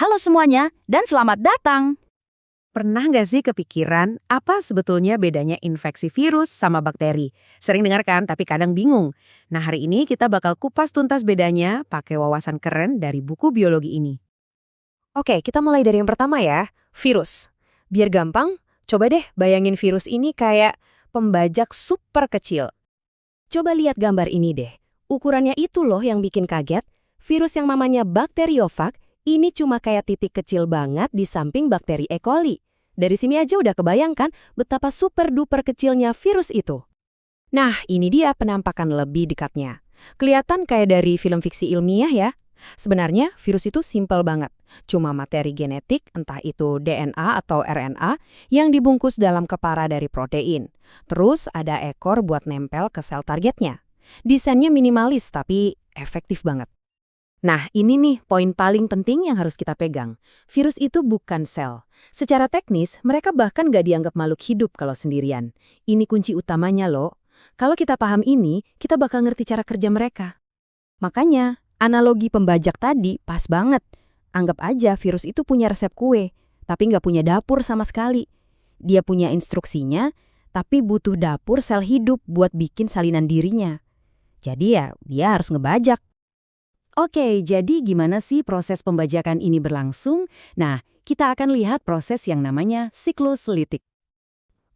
Halo semuanya, dan selamat datang. Pernah nggak sih kepikiran apa sebetulnya bedanya infeksi virus sama bakteri? Sering dengar kan, tapi kadang bingung. Nah, hari ini kita bakal kupas tuntas bedanya pakai wawasan keren dari buku biologi ini. Oke, kita mulai dari yang pertama ya, virus. Biar gampang, coba deh bayangin virus ini kayak pembajak super kecil. Coba lihat gambar ini deh. Ukurannya itu loh yang bikin kaget. Virus yang namanya bakteriofag ini cuma kayak titik kecil banget di samping bakteri E. coli. Dari sini aja udah kebayangkan betapa super duper kecilnya virus itu. Nah, ini dia penampakan lebih dekatnya. Kelihatan kayak dari film fiksi ilmiah ya. Sebenarnya virus itu simpel banget. Cuma materi genetik, entah itu DNA atau RNA, yang dibungkus dalam kepara dari protein. Terus ada ekor buat nempel ke sel targetnya. Desainnya minimalis tapi efektif banget. Nah, ini nih poin paling penting yang harus kita pegang. Virus itu bukan sel. Secara teknis, mereka bahkan nggak dianggap makhluk hidup kalau sendirian. Ini kunci utamanya loh. Kalau kita paham ini, kita bakal ngerti cara kerja mereka. Makanya, analogi pembajak tadi pas banget. Anggap aja virus itu punya resep kue, tapi nggak punya dapur sama sekali. Dia punya instruksinya, tapi butuh dapur sel hidup buat bikin salinan dirinya. Jadi ya, dia harus ngebajak. Oke, jadi gimana sih proses pembajakan ini berlangsung? Nah, kita akan lihat proses yang namanya siklus litik.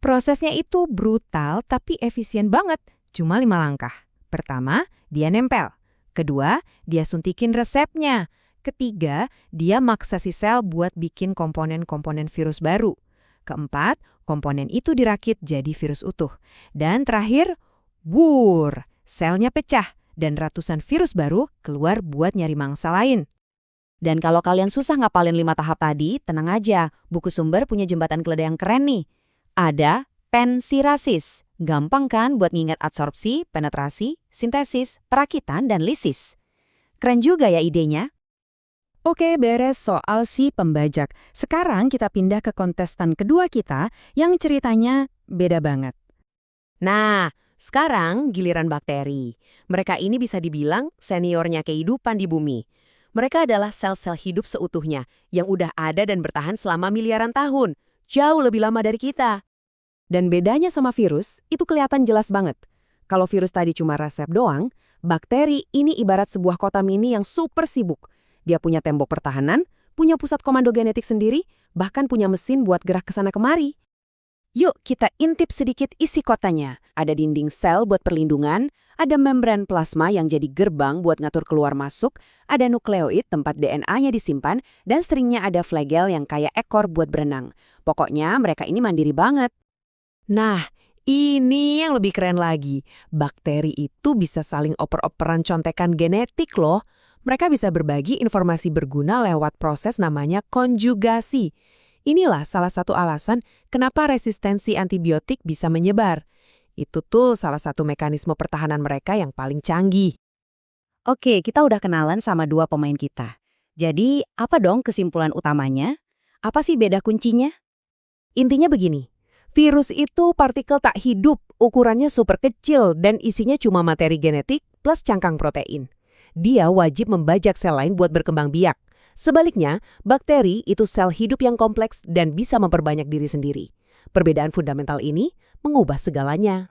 Prosesnya itu brutal tapi efisien banget, cuma 5 langkah. Pertama, dia nempel. Kedua, dia suntikin resepnya. Ketiga, dia maksa si sel buat bikin komponen-komponen virus baru. Keempat, komponen itu dirakit jadi virus utuh. Dan terakhir, wur, selnya pecah dan ratusan virus baru keluar buat nyari mangsa lain. Dan kalau kalian susah ngapalin 5 tahap tadi, tenang aja, buku sumber punya jembatan keledai yang keren nih. Ada pensirasis. Gampang kan buat nginget adsorpsi, penetrasi, sintesis, perakitan, dan lisis. Keren juga ya idenya. Oke, beres soal si pembajak. Sekarang kita pindah ke kontestan kedua kita yang ceritanya beda banget. Nah, sekarang giliran bakteri. Mereka ini bisa dibilang seniornya kehidupan di bumi. Mereka adalah sel-sel hidup seutuhnya yang udah ada dan bertahan selama miliaran tahun. Jauh lebih lama dari kita. Dan bedanya sama virus, itu kelihatan jelas banget. Kalau virus tadi cuma resep doang, bakteri ini ibarat sebuah kota mini yang super sibuk. Dia punya tembok pertahanan, punya pusat komando genetik sendiri, bahkan punya mesin buat gerak ke sana kemari. Yuk kita intip sedikit isi kotanya. Ada dinding sel buat perlindungan, ada membran plasma yang jadi gerbang buat ngatur keluar masuk, ada nukleoid tempat DNA-nya disimpan, dan seringnya ada flagel yang kayak ekor buat berenang. Pokoknya mereka ini mandiri banget. Nah, ini yang lebih keren lagi. Bakteri itu bisa saling oper-operan contekan genetik loh. Mereka bisa berbagi informasi berguna lewat proses namanya konjugasi. Inilah salah satu alasan kenapa resistensi antibiotik bisa menyebar. Itu tuh salah satu mekanisme pertahanan mereka yang paling canggih. Oke, kita udah kenalan sama dua pemain kita. Jadi, apa dong kesimpulan utamanya? Apa sih beda kuncinya? Intinya begini, virus itu partikel tak hidup, ukurannya super kecil dan isinya cuma materi genetik plus cangkang protein. Dia wajib membajak sel lain buat berkembang biak. Sebaliknya, bakteri itu sel hidup yang kompleks dan bisa memperbanyak diri sendiri. Perbedaan fundamental ini mengubah segalanya.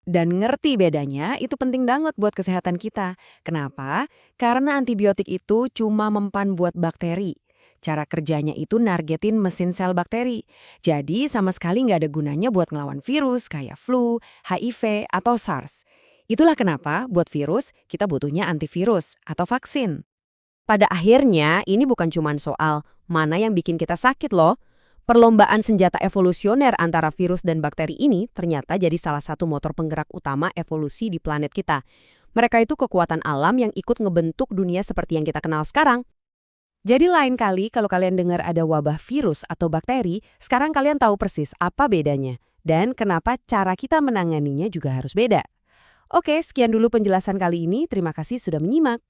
Dan ngerti bedanya itu penting banget buat kesehatan kita. Kenapa? Karena antibiotik itu cuma mempan buat bakteri. Cara kerjanya itu nargetin mesin sel bakteri. Jadi sama sekali nggak ada gunanya buat ngelawan virus kayak flu, HIV, atau SARS. Itulah kenapa buat virus kita butuhnya antivirus atau vaksin. Pada akhirnya, ini bukan cuma soal mana yang bikin kita sakit loh. Perlombaan senjata evolusioner antara virus dan bakteri ini ternyata jadi salah satu motor penggerak utama evolusi di planet kita. Mereka itu kekuatan alam yang ikut ngebentuk dunia seperti yang kita kenal sekarang. Jadi lain kali kalau kalian dengar ada wabah virus atau bakteri, sekarang kalian tahu persis apa bedanya. Dan kenapa cara kita menanganinya juga harus beda. Oke, sekian dulu penjelasan kali ini. Terima kasih sudah menyimak.